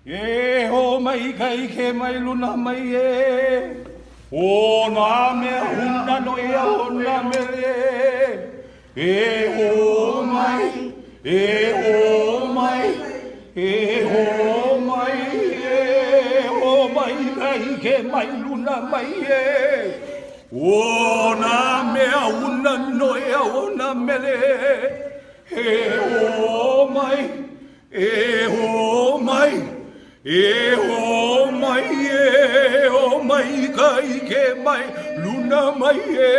E ho mai kai ke mai luna mai e. O na me huna no e o na me le. E ho mai, e ho mai, e ho mai, e ho mai kai ke mai luna mai e. O na me huna no e o na me le. E ho mai, e ho mai. E ho mai kai ke mai luna mai e.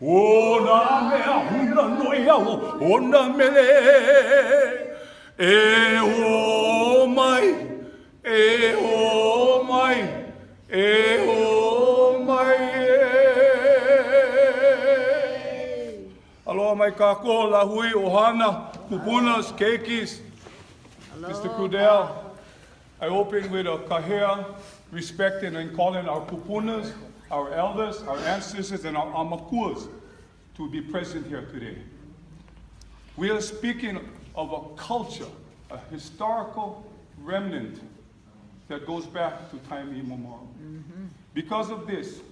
O na mea huna noi au o na mele. E ho mai, e ho mai, e ho mai e. Aloha mai kako la hui ohana, kupunas, keikis. Mr. Crudell. I open with a kahea, respecting and calling our kupunas, our elders, our ancestors, and our amakuas to be present here today. We are speaking of a culture, a historical remnant that goes back to time immemorial. Because of this,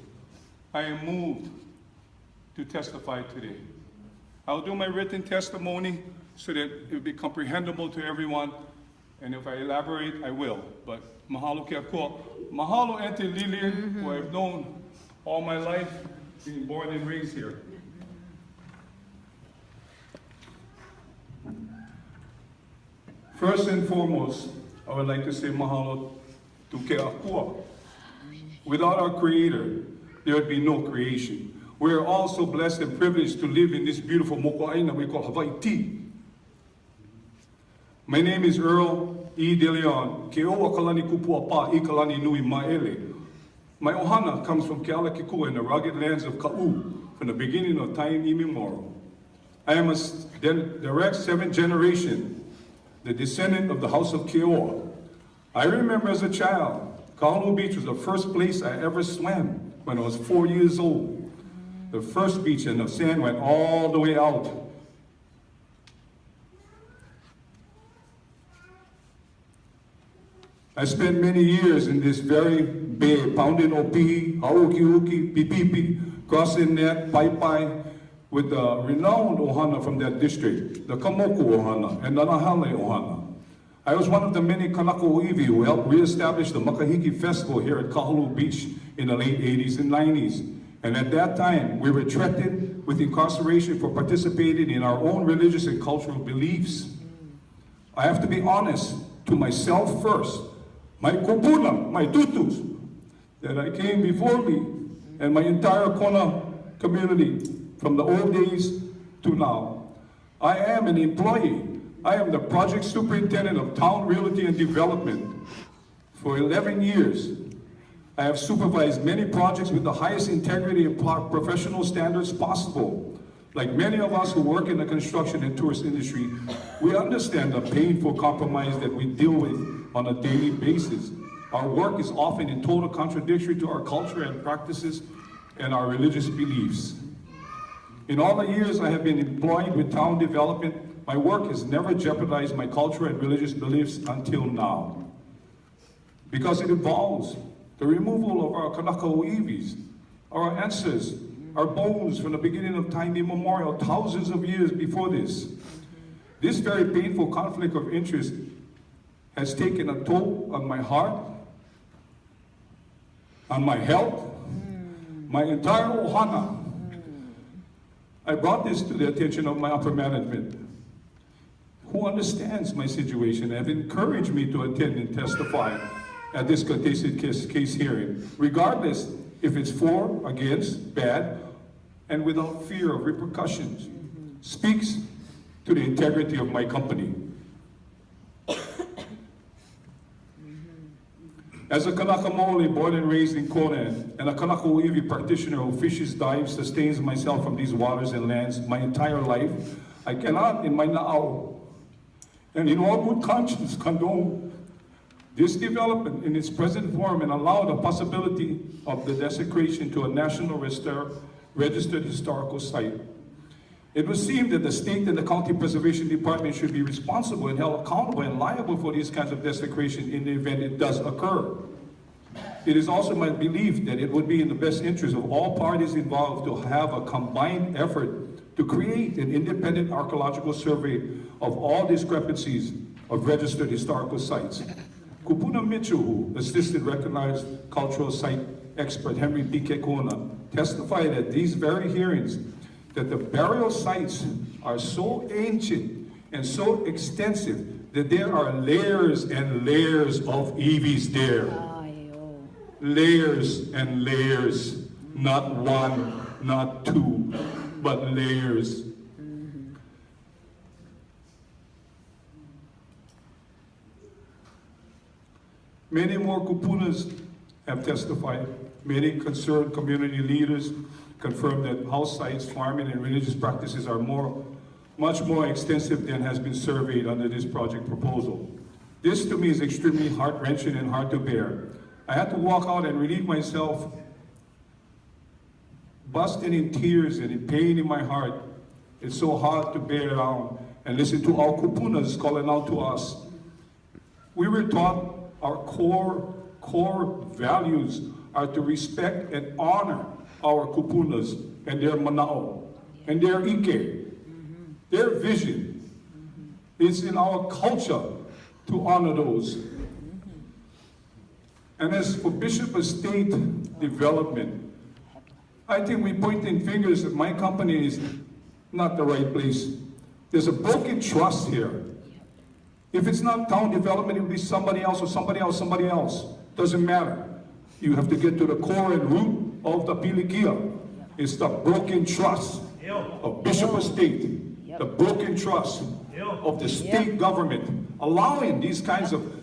I am moved to testify today. I'll do my written testimony so that it will be comprehensible to everyone. And if I elaborate, I will. But mahalo ke ako. Mahalo ente DeLeon, who I've known all my life, being born and raised here. First and foremost, I would like to say mahalo to ke akua. Without our Creator, there would be no creation. We are also blessed and privileged to live in this beautiful moko'aina we call Hawaii. My name is Earl E. DeLeon. Ke oa kalani kupua pa I kalani nui ma'ele. My ohana comes from Kealakekua in the rugged lands of Ka'u from the beginning of time immemorial. I am a direct seventh generation, the descendant of the house of Keoa. I remember as a child, Kahalu'u Beach was the first place I ever swam when I was 4 years old. The first beach, and the sand went all the way out. I spent many years in this very bay, pounding opihi, hauki-uki, pipipi, crossing net, pai-pai, with the renowned ohana from that district, the Kamoku ohana and the Nahale ohana. I was one of the many Kanaka'iwi who helped reestablish the Makahiki Festival here at Kahalu'u Beach in the late 80s and 90s. And at that time, we were threatened with incarceration for participating in our own religious and cultural beliefs. I have to be honest to myself first. My kupuna, my tutus, that I came before me, and my entire Kona community, from the old days to now. I am an employee. I am the project superintendent of Town Realty and Development. For 11 years, I have supervised many projects with the highest integrity and professional standards possible. Like many of us who work in the construction and tourist industry, we understand the painful compromise that we deal with on a daily basis. Our work is often in total contradiction to our culture and practices and our religious beliefs. In all the years I have been employed with town development, my work has never jeopardized my culture and religious beliefs until now. Because it involves the removal of our Kanaka'iwis, our ancestors, our bones from the beginning of time immemorial, thousands of years before this. This very painful conflict of interest has taken a toll on my heart, on my health, my entire ohana. I brought this to the attention of my upper management, who understands my situation and have encouraged me to attend and testify at this contested case hearing, regardless if it's for, against, bad, and without fear of repercussions, speaks to the integrity of my company. As a Kanaka Maoli born and raised in Kona, and a Kanaka'iwi practitioner who fishes, dives, sustains myself from these waters and lands my entire life, I cannot, in my na'au, and in all good conscience, condone this development in its present form and allow the possibility of the desecration to a national registered historical site. It would seem that the state and the county preservation department should be responsible and held accountable and liable for these kinds of desecration in the event it does occur. It is also my belief that it would be in the best interest of all parties involved to have a combined effort to create an independent archaeological survey of all discrepancies of registered historical sites. Kupuna Michuhu, assistant recognized cultural site expert Henry B. Kekona, testified at these very hearings that the burial sites are so ancient and so extensive that there are layers and layers of EVs there. Layers and layers, not one, not two, but layers. Many more kupunas have testified. Many concerned community leaders confirm that house sites, farming, and religious practices are much more extensive than has been surveyed under this project proposal. This to me is extremely heart-wrenching and hard to bear. I had to walk out and relieve myself, busting in tears and in pain in my heart. It's so hard to bear down and listen to our kupunas calling out to us. We were taught our core values are to respect and honor our kupunas and their manao and their ike, their vision. It's in our culture to honor those. And as for Bishop Estate Development, I think we're pointing fingers that my company is not the right place. There's a broken trust here. If it's not town development, it will be somebody else or somebody else, somebody else. Doesn't matter. You have to get to the core and root of the pilikia. It's the broken trust of Bishop Estate, the broken trust of the state government, allowing these kinds of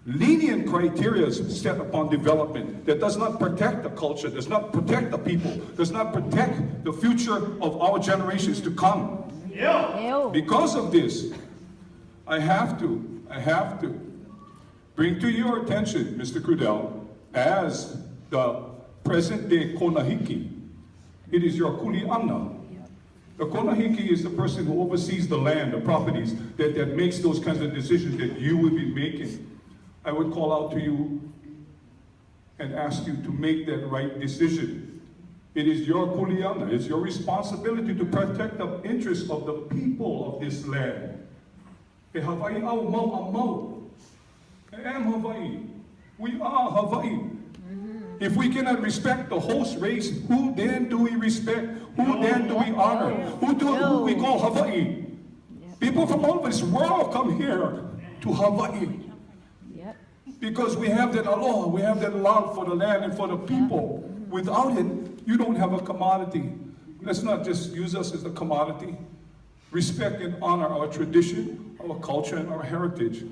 lenient criteria set upon development that does not protect the culture, does not protect the people, does not protect the future of our generations to come. Because of this, I have to bring to your attention, Mr. Crudell, as the present-day Konahiki. It is your kuli'ana. The Konahiki is the person who oversees the land, the properties, that makes those kinds of decisions that you will be making. I would call out to you and ask you to make that right decision. It is your kuli'ana, it's your responsibility to protect the interests of the people of this land. E Hawaii au mau a mau. I am Hawaii. We are Hawaii. If we cannot respect the host race, who then do we respect? Who then do we honor? Who we call Hawaii? People from all over this world come here to Hawaii. Because we have that aloha, we have that love for the land and for the people. Without it, you don't have a commodity. Let's not just use us as a commodity. Respect and honor our tradition, our culture, and our heritage.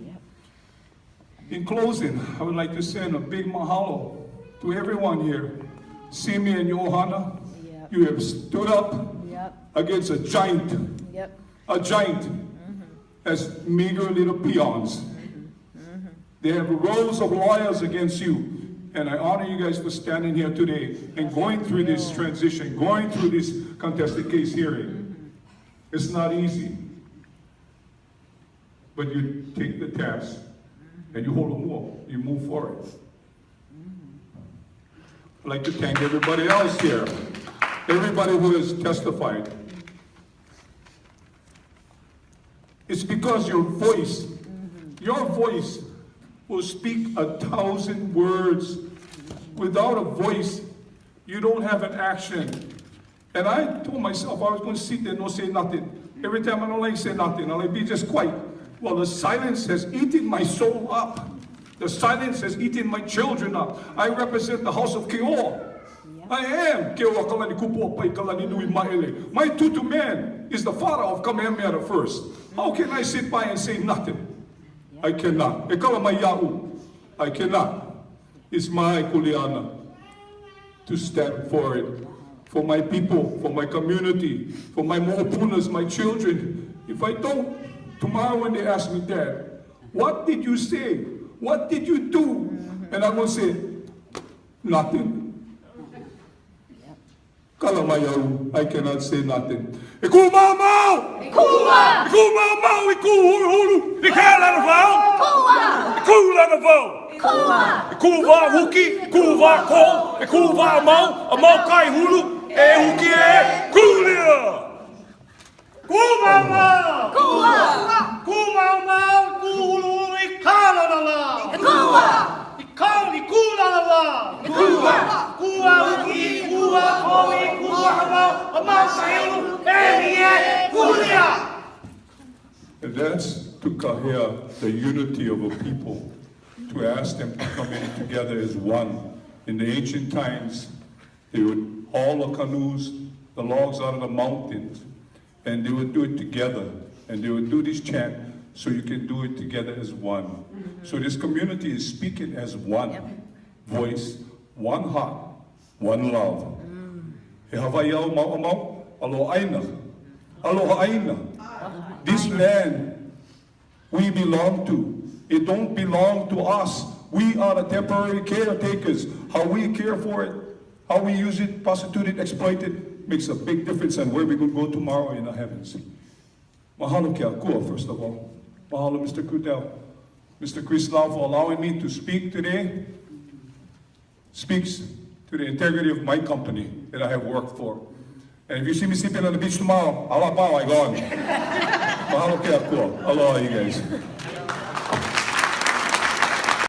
In closing, I would like to send a big mahalo to everyone here. Simi and Johanna, you have stood up against a giant, as meager little peons. They have rows of lawyers against you. And I honor you guys for standing here today and going through this transition, going through this contested case hearing. It's not easy. But you take the task and you hold them up, you move forward. I'd like to thank everybody else here, everybody who has testified. It's because your voice will speak 1,000 words. Without a voice, you don't have an action. And I told myself I was going to sit there and not say nothing. Every time I don't like say nothing, I like be just quiet. Well, the silence has eaten my soul up. The silence has eaten my children up. I represent the house of Keoa. I am Keoa Kalani Kupo Pai Kalani Nui Maele. My tutu man is the father of Kamehameha the First. How can I sit by and say nothing? I cannot. E kala mai ia'u. I cannot. It's my kuleana to stand for it, for my people, for my community, for my mo'opunas, my children. If I don't, tomorrow when they ask me, Dad, what did you say? What did you do? And I'm going to say, nothing. Kalamayaw, I cannot say nothing. Iku mamau! Iku mamau! Iku hulu! Ikala na vau! Iku la na vau! Iku va huki! Iku va ko! Iku va mau! A mau kai hulu! E huki e kulia! Ku mamau! Ku mamau! Ku hulu! Ikala na la! Ikala ikula na la! Kua huki! Kua koi! Kua mau! A mau kai hulu! And that's to hear the unity of a people, to ask them to come in together as one. In the ancient times, they would haul the canoes, the logs out of the mountains, and they would do it together. And they would do this chant so you can do it together as one. So this community is speaking as one voice, one heart, one love. He Hawaiiau mau alo aina. Aloha aina. This land we belong to. It don't belong to us. We are the temporary caretakers. How we care for it, how we use it, prostitute it, exploit it, makes a big difference on where we could go tomorrow in the heavens. Mahalo kia kua, first of all. Mahalo, Mr. Kudel. Mr. Chris Lau for allowing me to speak today. Speaks to the integrity of my company that I have worked for. And if you see me sleeping on the beach tomorrow, alapao, I gone. Mahalo kia kua. Aloha, you guys.